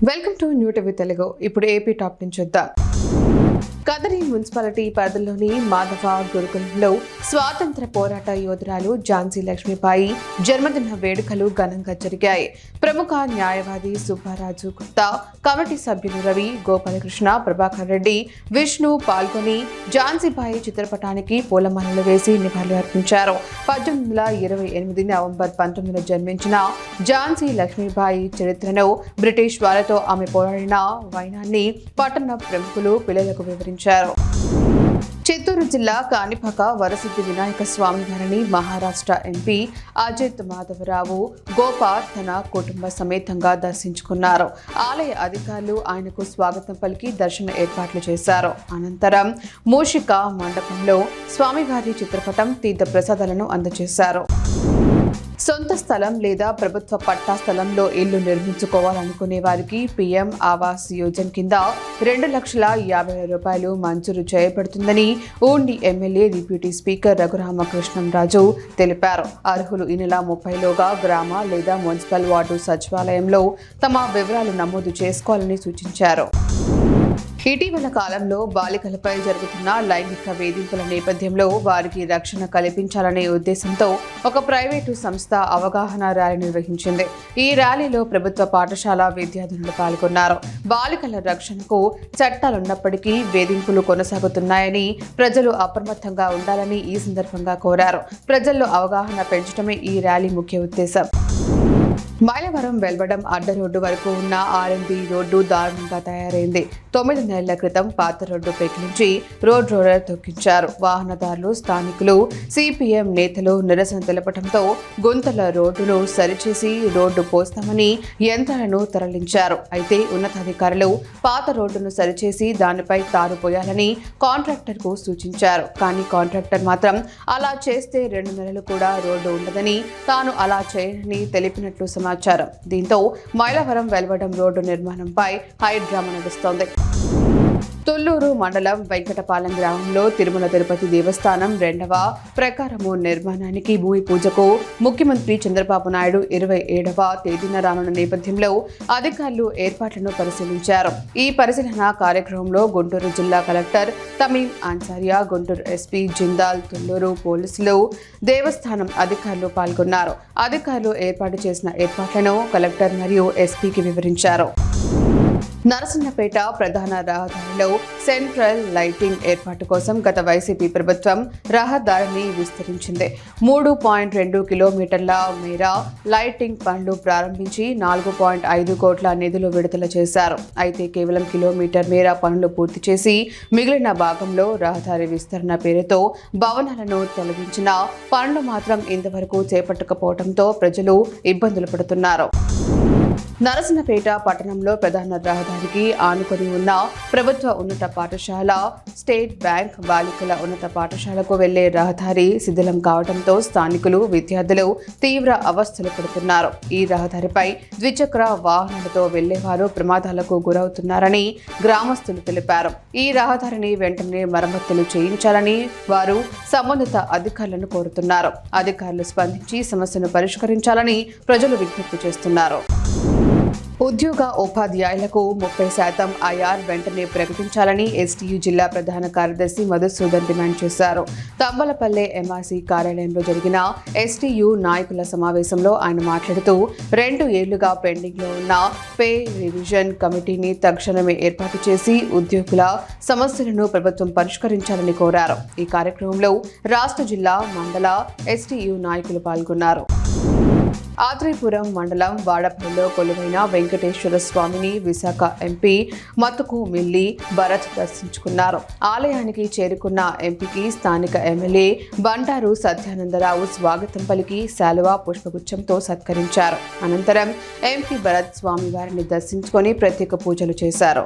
Welcome to new TV Telugu. ఇప్పుడు AP top నుంచి చూద్దాం. కదరి మున్సిపాలిటీ పరిధిలోని మాధవ గురుకులంలో స్వాతంత్ర పోరాట యోధురాలు ఝాన్సీ లక్ష్మీబాయి జన్మదిన వేడుకలు ఘనంగా జరిగాయి. ప్రముఖ న్యాయవాది సుబ్బారాజు గుప్తా, కమిటీ సభ్యులు రవి, గోపాలకృష్ణ, ప్రభాకర్ రెడ్డి, విష్ణు పాల్గొని ఝాన్సీబాయి చిత్రపటానికి పూలమాలలు వేసి నివాళులు అర్పించారు. 1828 నవంబర్ 19 జన్మించిన ఝాన్సీ లక్ష్మీబాయి చరిత్రను, బ్రిటిష్ వారితో ఆమె పోరాడిన వైనాన్ని పట్టణ ప్రముఖులు పిల్లలకు వివరించారు. చిత్తూరు జిల్లా కాణిపాక వరసిద్ధి వినాయక స్వామి వారిని మహారాష్ట్ర ఎంపీ అజిత్ మాధవరావు గోపాల్ తన కుటుంబ సమేతంగా దర్శించుకున్నారు. ఆలయ అధికారులు ఆయనకు స్వాగతం పలికి దర్శన ఏర్పాట్లు చేశారు. అనంతరం మూషిక మండపంలో స్వామివారి చిత్రపటం, తీర్థ ప్రసాదాలను అందజేశారు. సొంత స్థలం లేదా ప్రభుత్వ పట్టా స్థలంలో ఇల్లు నిర్మించుకోవాలనుకునే వారికి పీఎం ఆవాస్ యోజన కింద 2,50,000 రూపాయలు మంజూరు చేయబడుతుందని ఊండి ఎమ్మెల్యే డిప్యూటీ స్పీకర్ రఘురామకృష్ణంరాజు తెలిపారు. అర్హులు ఈ నెల 30లోగా గ్రామ లేదా మున్సిపల్ వార్డు సచివాలయంలో తమ వివరాలు నమోదు చేసుకోవాలని సూచించారు. ఇటీవల కాలంలో బాలికలపై జరుగుతున్న లైంగిక వేధింపుల నేపథ్యంలో వారికి రక్షణ కల్పించాలనే ఉద్దేశంతో ఒక ప్రైవేటు సంస్థ అవగాహన ర్యాలీ నిర్వహించింది. ఈ ర్యాలీలో ప్రభుత్వ పాఠశాల విద్యార్థులు పాల్గొన్నారు. బాలికల రక్షణకు చట్టాలున్నప్పటికీ వేధింపులు కొనసాగుతున్నాయని, ప్రజలు అప్రమత్తంగా ఉండాలని ఈ సందర్భంగా కోరారు. ప్రజల్లో అవగాహన పెంచడమే ఈ ర్యాలీ ముఖ్య ఉద్దేశం. మైలవరం వెల్వడం అడ్డ రోడ్డు వరకు ఉన్న ఆర్ఎంబీ రోడ్డు దారుణంగా తయారైంది. 9 నెలల క్రితం పాత రోడ్డు పెకిలించి రోడ్ రోలర్ తొక్కించారు. వాహనదారులు, స్థానికులు, సిపిఎం నేతలు నిరసన తెలపడంతో గుంతల రోడ్డును సరిచేసి రోడ్డు పోస్తామని యంత్రాలను తరలించారు. అయితే ఉన్నతాధికారులు పాత రోడ్డును సరిచేసి దానిపై తారు పోయాలని కాంట్రాక్టర్కు సూచించారు. కానీ కాంట్రాక్టర్ మాత్రం అలా చేస్తే 2 నెలలు కూడా రోడ్డు ఉండదని, తాను అలా చేయనని తెలిపినట్లు సమాచారం. దీంతో మైలవరం వెల్వడం రోడ్డు నిర్మాణంపై హై డ్రామా నడుస్తోంది. తొల్లూరు మండలం వెంకటపాలెం గ్రామంలో తిరుమల తిరుపతి దేవస్థానం 2వ ప్రకారము నిర్మాణానికి భూమి పూజకు ముఖ్యమంత్రి చంద్రబాబు నాయుడు 27వ తేదీన రానున్న నేపథ్యంలో అధికారులు ఏర్పాట్లను పరిశీలించారు. ఈ పరిశీలన కార్యక్రమంలో గుంటూరు జిల్లా కలెక్టర్ తమీం అన్సారియా, గుంటూరు ఎస్పీ జిందాల్, తొల్లూరు పోలీసులు, దేవస్థానం అధికారులు పాల్గొన్నారు. అధికారులు ఏర్పాటు చేసిన ఏర్పాట్లను కలెక్టర్ మరియు ఎస్పీకి వివరించారు. నరసన్నపేట ప్రధాన రహదారిలో సెంట్రల్ లైటింగ్ ఏర్పాటు కోసం గత వైసీపీ ప్రభుత్వం రహదారిని విస్తరించింది. 3.2 కిలోమీటర్ల మేర లైటింగ్ పనులు ప్రారంభించి 4.5 కోట్ల నిధులు విడుదల చేశారు. అయితే కేవలం కిలోమీటర్ మేర పనులు పూర్తి చేసి మిగిలిన భాగంలో రహదారి విస్తరణ పేరుతో భవనాలను తొలగించిన పనులు మాత్రం ఇంతవరకు చేపట్టకపోవడంతో ప్రజలు ఇబ్బందులు పడుతున్నారు. నరసన్నపేట పట్టణంలో ప్రధాన రహదారికి ఆనుకొని ఉన్న ప్రభుత్వ ఉన్నత పాఠశాల, స్టేట్ బ్యాంక్ బాలికల ఉన్నత పాఠశాలకు వెళ్లే రహదారి శిథిలం కావడంతో స్థానికులు, విద్యార్థులు తీవ్ర అవస్థలు పడుతున్నారు. ఈ రహదారిపై ద్విచక్ర వాహనాలతో వెళ్లేవారు ప్రమాదాలకు గురవుతున్నారని గ్రామస్తులు తెలిపారు. ఈ రహదారిని వెంటనే మరమ్మతులు చేయించాలని వారు సంబంధిత అధికారులను కోరుతున్నారు. అధికారులు స్పందించి సమస్యను పరిష్కరించాలని ప్రజలు విజ్ఞప్తి చేస్తున్నారు. ఉద్యోగ ఉపాధ్యాయులకు 30% ఐఆర్ వెంటనే ప్రకటించాలని ఎస్టీయూ జిల్లా ప్రధాన కార్యదర్శి మధుసూదన్ డిమాండ్ చేశారు. తంబలపల్లె ఎంఆర్సీ కార్యాలయంలో జరిగిన ఎస్టీయూ నాయకుల సమావేశంలో ఆయన మాట్లాడుతూ 2 ఏళ్లుగా పెండింగ్లో ఉన్న పే రివిజన్ కమిటీని తక్షణమే ఏర్పాటు చేసి ఉద్యోగుల సమస్యలను ప్రభుత్వం పరిష్కరించాలని కోరారు. ఈ కార్యక్రమంలో రాష్ట్ర జిల్లా, మండల ఎస్టీయూ నాయకులు పాల్గొన్నారు. ఆత్రేయపురం మండలం వాడపల్లిలో కొలువైన వెంకటేశ్వర స్వామిని విశాఖ ఎంపీ మతుకు మిల్లి భరత్ దర్శించుకున్నారు. ఆలయానికి చేరుకున్న ఎంపీకి స్థానిక ఎమ్మెల్యే బండారు సత్యానందరావు స్వాగతం పలికి శాలువా, పుష్పగుచ్చంతో సత్కరించారు. అనంతరం ఎంపీ భరత్ స్వామివారిని దర్శించుకొని ప్రత్యేక పూజలు చేశారు.